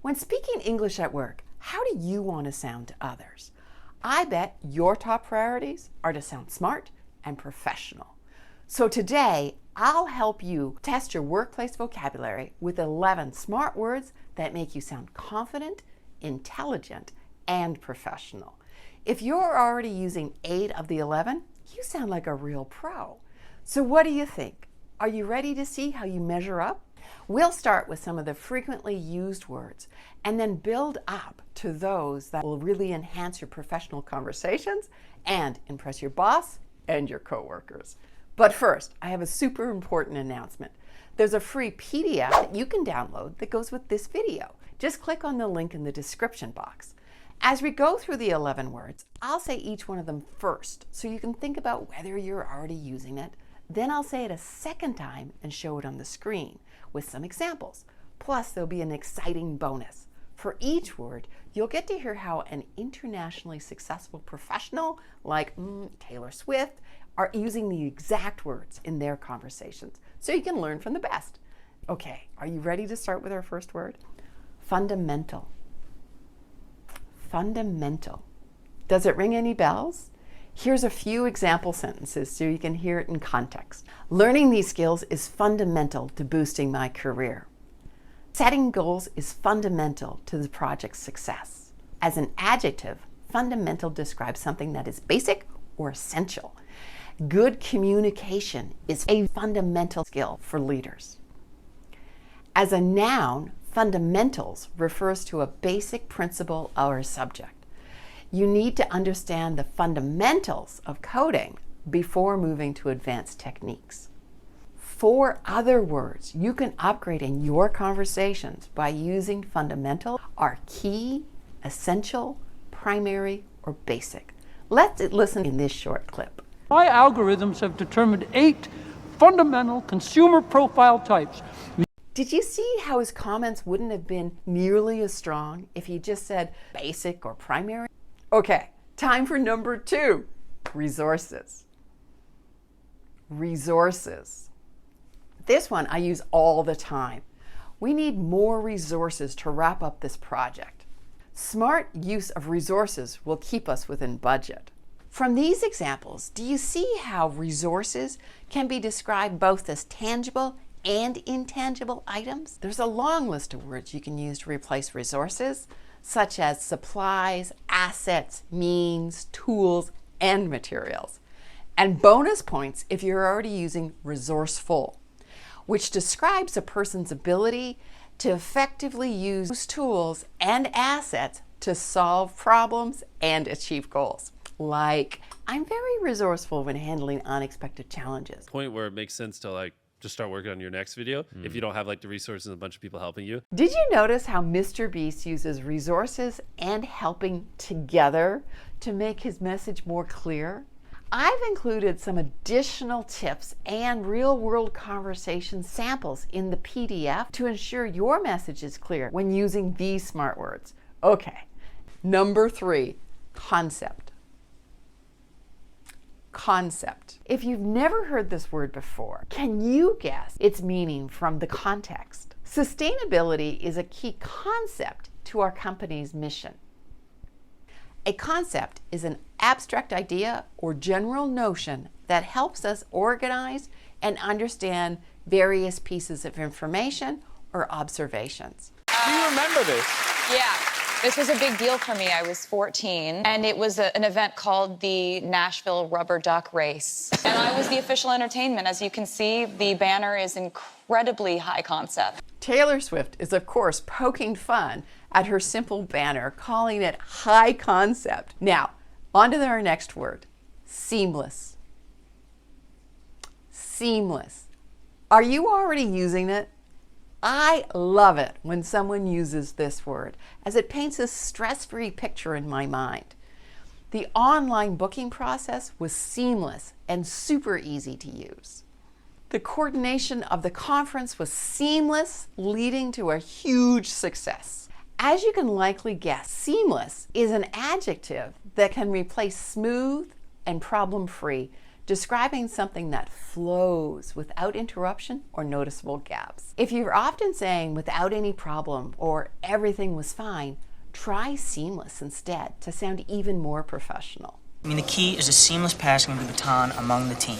When speaking English at work, how do you want to sound to others? I bet your top priorities are to sound smart and professional. So today, I'll help you test your workplace vocabulary with 11 smart words that make you sound confident, intelligent, and professional. If you're already using 8 of the 11, you sound like a real pro. So what do you think? Are you ready to see how you measure up? We'll start with some of the frequently used words and then build up to those that will really enhance your professional conversations and impress your boss and your coworkers. But first, I have a super important announcement. There's a free PDF that you can download that goes with this video. Just click on the link in the description box. As we go through the 11 words, I'll say each one of them first so you can think about whether you're already using it. Then I'll say it a second time and show it on the screen with some examples. Plus, there'll be an exciting bonus. For each word, you'll get to hear how an internationally successful professional like Taylor Swift are using the exact words in their conversations, so you can learn from the best. Okay, are you ready to start with our first word? Fundamental. Fundamental. Does it ring any bells? Here's a few example sentences so you can hear it in context. Learning these skills is fundamental to boosting my career. Setting goals is fundamental to the project's success. As an adjective, fundamental describes something that is basic or essential. Good communication is a fundamental skill for leaders. As a noun, fundamentals refers to a basic principle or subject. You need to understand the fundamentals of coding before moving to advanced techniques. 4 other words you can upgrade in your conversations by using fundamental are key, essential, primary, or basic. Let's listen in this short clip. My algorithms have determined 8 fundamental consumer profile types. Did you see how his comments wouldn't have been nearly as strong if he just said basic or primary? Okay, time for number 2, resources. Resources. This one I use all the time. We need more resources to wrap up this project. Smart use of resources will keep us within budget. From these examples, do you see how resources can be described both as tangible and intangible items? There's a long list of words you can use to replace resources, such as supplies, assets, means, tools, and materials. And bonus points if you're already using resourceful, which describes a person's ability to effectively use tools and assets to solve problems and achieve goals. Like, I'm very resourceful when handling unexpected challenges. Point where it makes sense to just start working on your next video if you don't have the resources and a bunch of people helping you. Did you notice how Mr. Beast uses resources and helping together to make his message more clear? I've included some additional tips and real-world conversation samples in the PDF to ensure your message is clear when using these smart words. Okay, number 3, concept. Concept. If you've never heard this word before, can you guess its meaning from the context? Sustainability is a key concept to our company's mission. A concept is an abstract idea or general notion that helps us organize and understand various pieces of information or observations. Do you remember this? Yeah. This was a big deal for me. I was 14, and it was an event called the Nashville Rubber Duck Race. And I was the official entertainment. As you can see, the banner is incredibly high concept. Taylor Swift is, of course, poking fun at her simple banner, calling it high concept. Now, on to our next word, seamless. Seamless. Are you already using it? I love it when someone uses this word, as it paints a stress-free picture in my mind. The online booking process was seamless and super easy to use. The coordination of the conference was seamless, leading to a huge success. As you can likely guess, seamless is an adjective that can replace smooth and problem-free describing something that flows without interruption or noticeable gaps. If you're often saying without any problem or everything was fine, try seamless instead to sound even more professional. I mean, the key is a seamless passing of the baton among the team.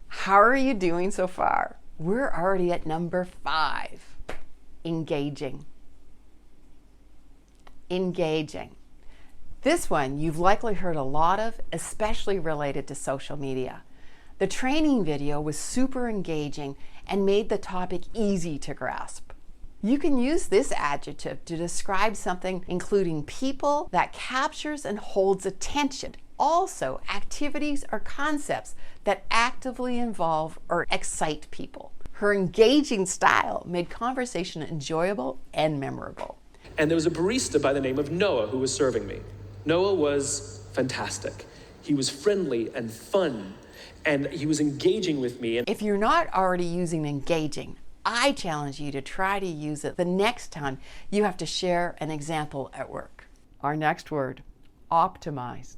How are you doing so far? We're already at number 5, engaging. Engaging. This one you've likely heard a lot of, especially related to social media. The training video was super engaging and made the topic easy to grasp. You can use this adjective to describe something including people that captures and holds attention. Also, activities or concepts that actively involve or excite people. Her engaging style made conversation enjoyable and memorable. And there was a barista by the name of Noah who was serving me. Noah was fantastic. He was friendly and fun, and he was engaging with me. If you're not already using engaging, I challenge you to try to use it the next time you have to share an example at work. Our next word, optimized.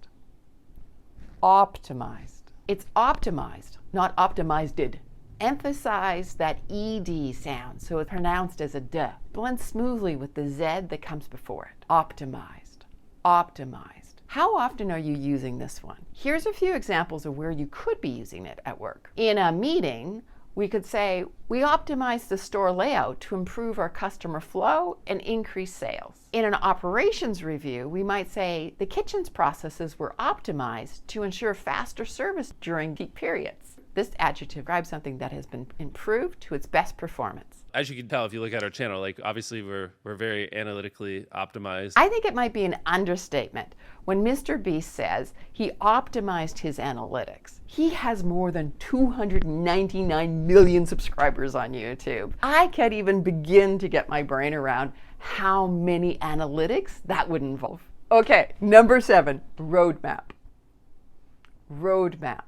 Optimized. It's optimized, not optimized. Emphasize that ED sound so it's pronounced as a D. Blend smoothly with the Z that comes before it. Optimized. Optimized. How often are you using this one? Here's a few examples of where you could be using it at work. In a meeting, we could say, we optimized the store layout to improve our customer flow and increase sales. In an operations review, we might say, the kitchen's processes were optimized to ensure faster service during peak periods. This adjective describes something that has been improved to its best performance. As you can tell, if you look at our channel, like obviously we're very analytically optimized. I think it might be an understatement when Mr. Beast says he optimized his analytics. He has more than 299 million subscribers on YouTube. I can't even begin to get my brain around how many analytics that would involve. Okay, number 7, roadmap. Roadmap.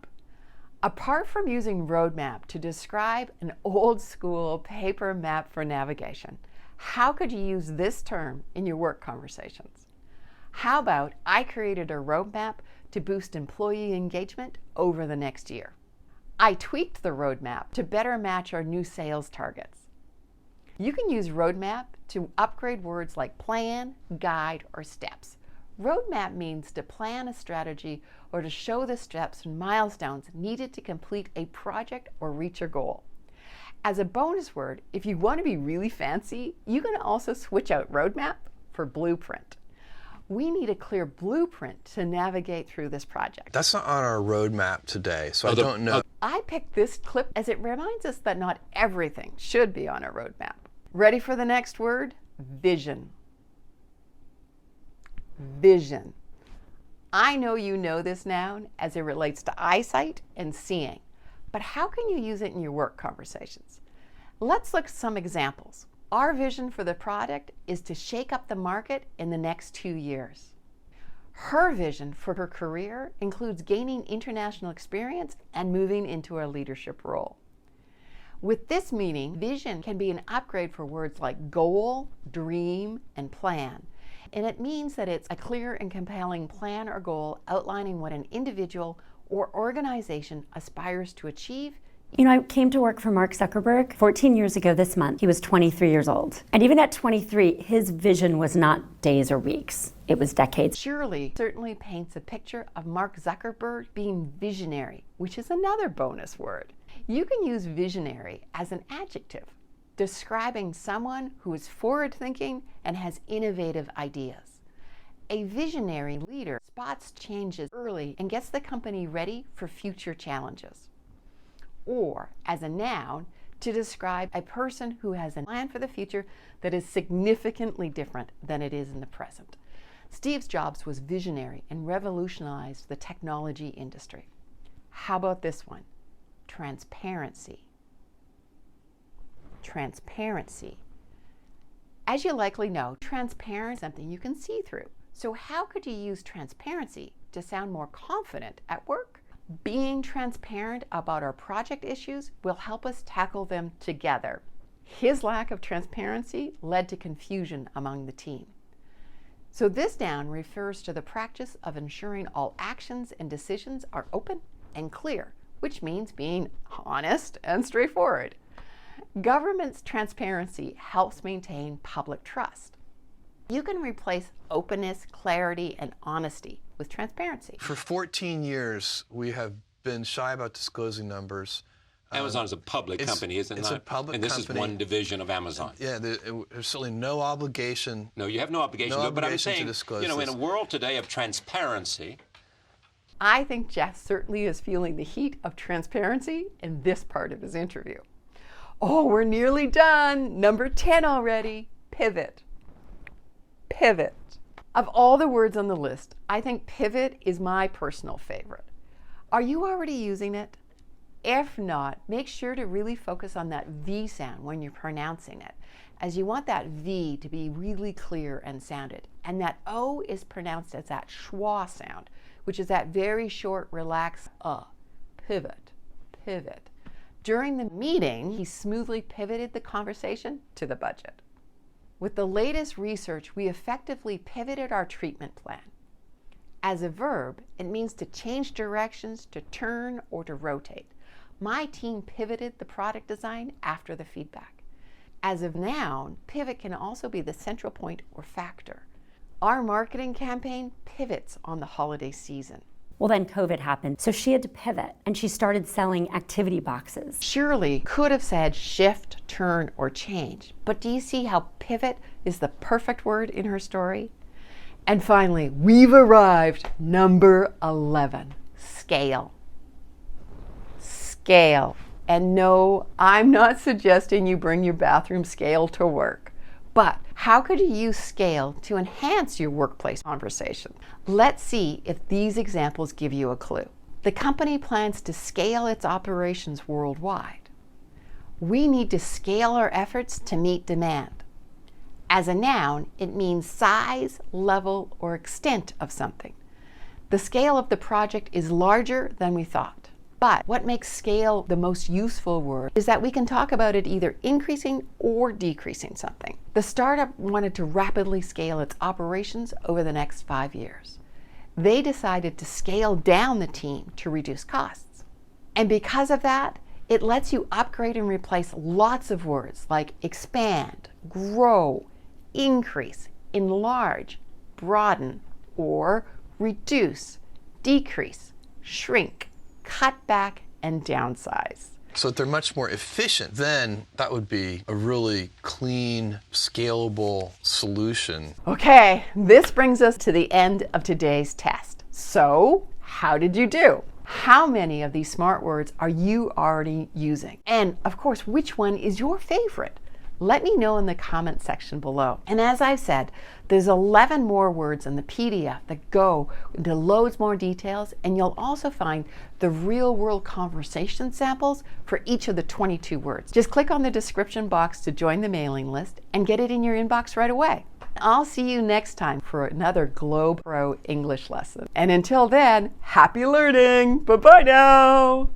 Apart from using roadmap to describe an old school paper map for navigation, how could you use this term in your work conversations? How about I created a roadmap to boost employee engagement over the next year? I tweaked the roadmap to better match our new sales targets. You can use roadmap to upgrade words like plan, guide, or steps. Roadmap means to plan a strategy or to show the steps and milestones needed to complete a project or reach a goal. As a bonus word, if you want to be really fancy, you can also switch out roadmap for blueprint. We need a clear blueprint to navigate through this project. That's not on our roadmap today, so I don't know. I picked this clip as it reminds us that not everything should be on a roadmap. Ready for the next word? Vision. Vision. I know you know this noun as it relates to eyesight and seeing, but how can you use it in your work conversations? Let's look at some examples. Our vision for the product is to shake up the market in the next 2 years. Her vision for her career includes gaining international experience and moving into a leadership role. With this meaning, vision can be an upgrade for words like goal, dream, and plan. And it means that it's a clear and compelling plan or goal outlining what an individual or organization aspires to achieve. You know, I came to work for Mark Zuckerberg 14 years ago this month. He was 23 years old. And even at 23, his vision was not days or weeks. It was decades. Shirley certainly paints a picture of Mark Zuckerberg being visionary, which is another bonus word. You can use visionary as an adjective, describing someone who is forward-thinking and has innovative ideas. A visionary leader spots changes early and gets the company ready for future challenges. Or, as a noun, to describe a person who has a plan for the future that is significantly different than it is in the present. Steve Jobs was visionary and revolutionized the technology industry. How about this one? Transparency. Transparency. As you likely know, transparent is something you can see through. So how could you use transparency to sound more confident at work? Being transparent about our project issues will help us tackle them together. His lack of transparency led to confusion among the team. So this noun refers to the practice of ensuring all actions and decisions are open and clear, which means being honest and straightforward. Government's transparency helps maintain public trust. You can replace openness, clarity, and honesty with transparency. For 14 years, we have been shy about disclosing numbers. Amazon is a public company, isn't it? It's a public and this company. is one division of Amazon. Yeah, there's certainly no obligation. No, you have no obligation. No but I'm obligation to saying, disclose in this. a world today of transparency, I think Jeff certainly is feeling the heat of transparency in this part of his interview. Oh, we're nearly done. Number 10 already. Pivot. Pivot. Of all the words on the list, I think pivot is my personal favorite. Are you already using it? If not, make sure to really focus on that V sound when you're pronouncing it, as you want that V to be really clear and sounded. And that O is pronounced as that schwa sound, which is that very short, relaxed pivot, pivot. During the meeting, he smoothly pivoted the conversation to the budget. With the latest research, we effectively pivoted our treatment plan. As a verb, it means to change directions, to turn, or to rotate. My team pivoted the product design after the feedback. As a noun, pivot can also be the central point or factor. Our marketing campaign pivots on the holiday season. Well, then COVID happened, so she had to pivot, and she started selling activity boxes. Shirley could have said shift, turn, or change, but do you see how pivot is the perfect word in her story? And finally, we've arrived. Number 11, scale. Scale. And no, I'm not suggesting you bring your bathroom scale to work. But how could you use scale to enhance your workplace conversation? Let's see if these examples give you a clue. The company plans to scale its operations worldwide. We need to scale our efforts to meet demand. As a noun, it means size, level, or extent of something. The scale of the project is larger than we thought. But what makes scale the most useful word is that we can talk about it either increasing or decreasing something. The startup wanted to rapidly scale its operations over the next 5 years. They decided to scale down the team to reduce costs. And because of that, it lets you upgrade and replace lots of words like expand, grow, increase, enlarge, broaden, or reduce, decrease, shrink, cut back, and downsize. So if they're much more efficient, then that would be a really clean, scalable solution. Okay, this brings us to the end of today's test. So, how did you do? How many of these smart words are you already using? And of course, which one is your favorite? Let me know in the comment section below. And as I've said, there's 11 more words in the PDF that go into loads more details, and you'll also find the real-world conversation samples for each of the 22 words. Just click on the description box to join the mailing list and get it in your inbox right away. I'll see you next time for another Globe Pro English lesson. And until then, happy learning! Bye-bye now!